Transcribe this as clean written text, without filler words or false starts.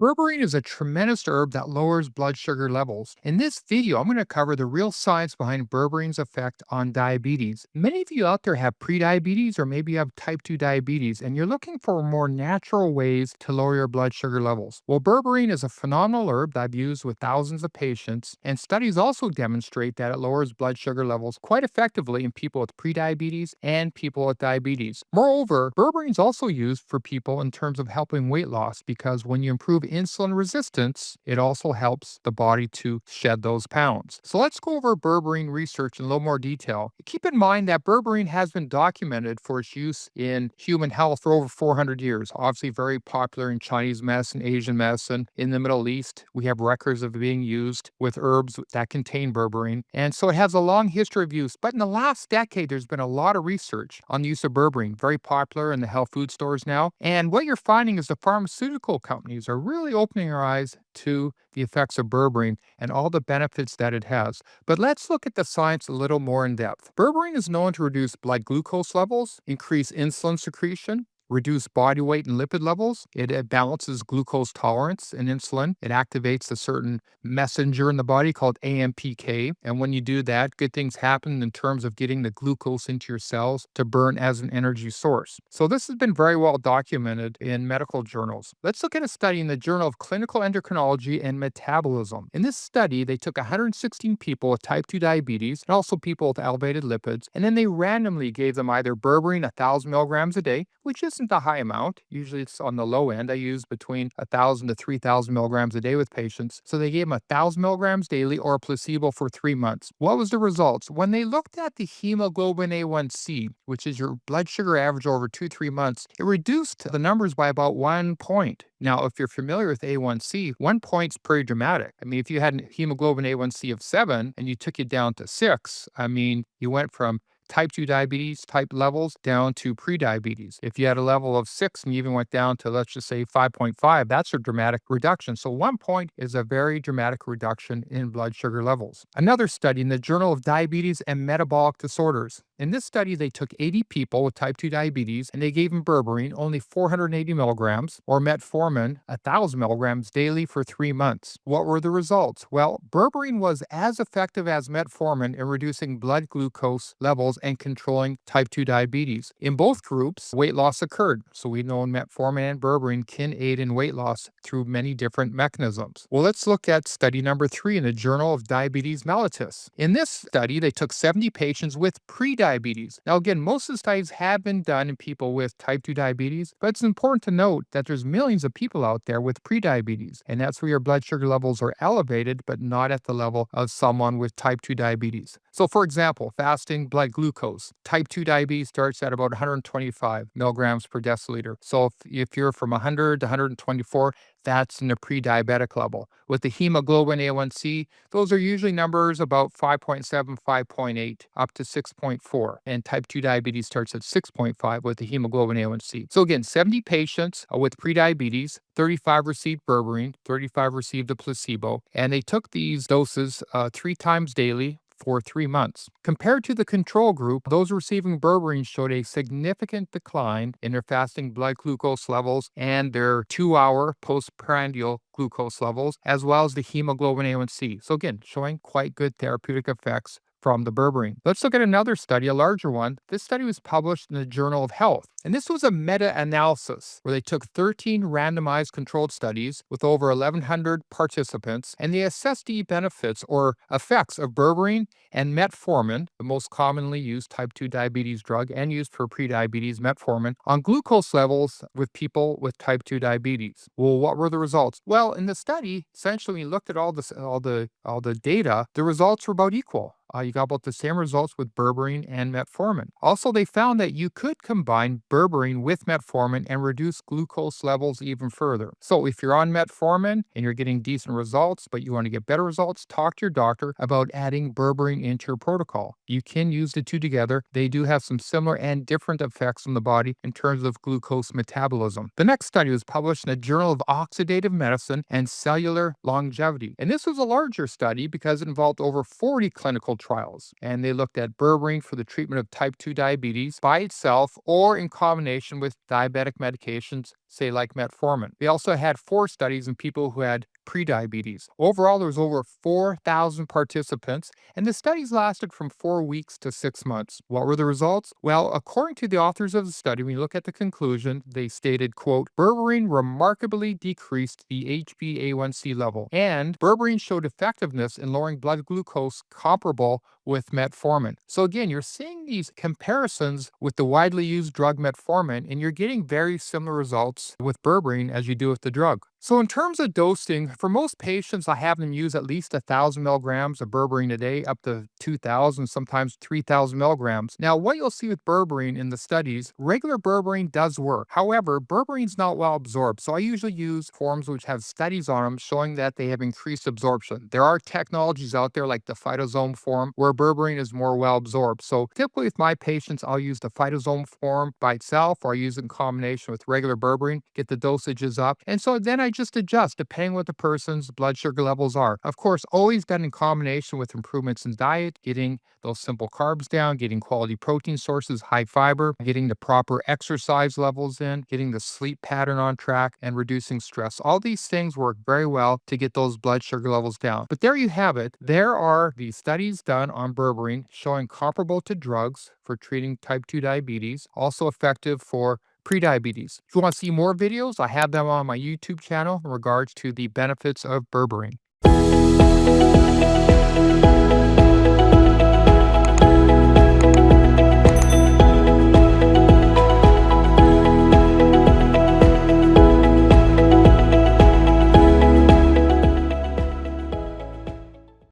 Berberine is a tremendous herb that lowers blood sugar levels. In this video, I'm going to cover the real science behind berberine's effect on diabetes. Many of you out there have prediabetes or maybe you have type 2 diabetes and you're looking for more natural ways to lower your blood sugar levels. Well, berberine is a phenomenal herb that I've used with thousands of patients, and studies also demonstrate that it lowers blood sugar levels quite effectively in people with prediabetes and people with diabetes. Moreover, berberine is also used for people in terms of helping weight loss because when you improve insulin resistance, it also helps the body to shed those pounds. So let's go over berberine research in a little more detail. Keep in mind that berberine has been documented for its use in human health for over 400 years. Obviously, very popular in Chinese medicine, Asian medicine. In the Middle East, we have records of it being used with herbs that contain berberine. And so it has a long history of use. But in the last decade, there's been a lot of research on the use of berberine, very popular in the health food stores now. And what you're finding is the pharmaceutical companies are really opening our eyes to the effects of berberine and all the benefits that it has. But let's look at the science a little more in depth. Berberine is known to reduce blood glucose levels, increase insulin secretion, reduce body weight and lipid levels. It balances glucose tolerance and insulin. It activates a certain messenger in the body called AMPK. And when you do that, good things happen in terms of getting the glucose into your cells to burn as an energy source. So this has been very well documented in medical journals. Let's look at a study in the Journal of Clinical Endocrinology and Metabolism. In this study, they took 116 people with type 2 diabetes and also people with elevated lipids, and then they randomly gave them either berberine 1,000 milligrams a day, which isn't a high amount. Usually it's on the low end. I use between 1,000 to 3,000 milligrams a day with patients. So they gave them 1,000 milligrams daily or a placebo for 3 months. What was the results? When they looked at the hemoglobin A1C, which is your blood sugar average over 2-3 months, it reduced the numbers by about 1 point. Now, if you're familiar with A1C, 1 point's pretty dramatic. I mean, if you had a hemoglobin A1C of 7 and you took it down to 6, I mean, you went from type 2 diabetes type levels down to prediabetes. If you had a level of 6 and you even went down to, let's just say, 5.5, that's a dramatic reduction. So 1 point is a very dramatic reduction in blood sugar levels. Another study in the Journal of Diabetes and Metabolic Disorders. In this study, they took 80 people with type 2 diabetes and they gave them berberine, only 480 milligrams, or metformin, 1,000 milligrams daily for 3 months. What were the results? Well, berberine was as effective as metformin in reducing blood glucose levels and controlling type 2 diabetes. In both groups, weight loss occurred. So we know metformin and berberine can aid in weight loss through many different mechanisms. Well, let's look at study number 3 in the Journal of Diabetes Mellitus. In this study, they took 70 patients with prediabetes. Now, again, most of the studies have been done in people with type 2 diabetes, but it's important to note that there's millions of people out there with prediabetes, and that's where your blood sugar levels are elevated, but not at the level of someone with type 2 diabetes. So, for example, fasting blood glucose. Type 2 diabetes starts at about 125 milligrams per deciliter. So, if you're from 100 to 124, that's in the pre-diabetic level. With the hemoglobin A1C, those are usually numbers about 5.7, 5.8, up to 6.4. And type 2 diabetes starts at 6.5 with the hemoglobin A1C. So again, 70 patients with prediabetes, 35 received berberine, 35 received a placebo, and they took these doses 3 times daily for 3 months. Compared to the control group, those receiving berberine showed a significant decline in their fasting blood glucose levels and their 2-hour postprandial glucose levels, as well as the hemoglobin A1C. So again, showing quite good therapeutic effects from the berberine. Let's look at another study, a larger one. This study was published in the Journal of Health. And this was a meta-analysis where they took 13 randomized controlled studies with over 1,100 participants, and they assessed the benefits or effects of berberine and metformin, the most commonly used type 2 diabetes drug and used for prediabetes, metformin, on glucose levels with people with type 2 diabetes. Well, what were the results? Well, in the study, essentially, when you looked at all the data, the results were about equal. You got about the same results with berberine and metformin. Also, they found that you could combine berberine with metformin and reduce glucose levels even further. So if you're on metformin and you're getting decent results, but you want to get better results, talk to your doctor about adding berberine into your protocol. You can use the two together. They do have some similar and different effects on the body in terms of glucose metabolism. The next study was published in the Journal of Oxidative Medicine and Cellular Longevity. And this was a larger study because it involved over 40 clinical trials. And they looked at berberine for the treatment of type 2 diabetes by itself or in combination with diabetic medications say like metformin. They also had 4 studies in people who had prediabetes. Overall, there was over 4,000 participants, and the studies lasted from 4 weeks to 6 months. What were the results? Well, according to the authors of the study, when you look at the conclusion, they stated, quote, berberine remarkably decreased the HbA1c level, and berberine showed effectiveness in lowering blood glucose comparable with metformin. So again, you're seeing these comparisons with the widely used drug metformin, and you're getting very similar results with berberine as you do with the drug. So in terms of dosing, for most patients, I have them use at least 1,000 milligrams of berberine a day, up to 2,000, sometimes 3,000 milligrams. Now, what you'll see with berberine in the studies, regular berberine does work. However, berberine's not well absorbed, so I usually use forms which have studies on them showing that they have increased absorption. There are technologies out there like the phytosome form where berberine is more well absorbed. So typically with my patients, I'll use the phytosome form by itself, or I use it in combination with regular berberine, get the dosages up. And so then I just adjust depending what the person's blood sugar levels are. Of course, always done in combination with improvements in diet, getting those simple carbs down, getting quality protein sources, high fiber, getting the proper exercise levels in, getting the sleep pattern on track, and reducing stress. All these things work very well to get those blood sugar levels down. But there you have it. There are the studies done on berberine showing comparable to drugs for treating type 2 diabetes, also effective for prediabetes. If you want to see more videos, I have them on my YouTube channel in regards to the benefits of berberine.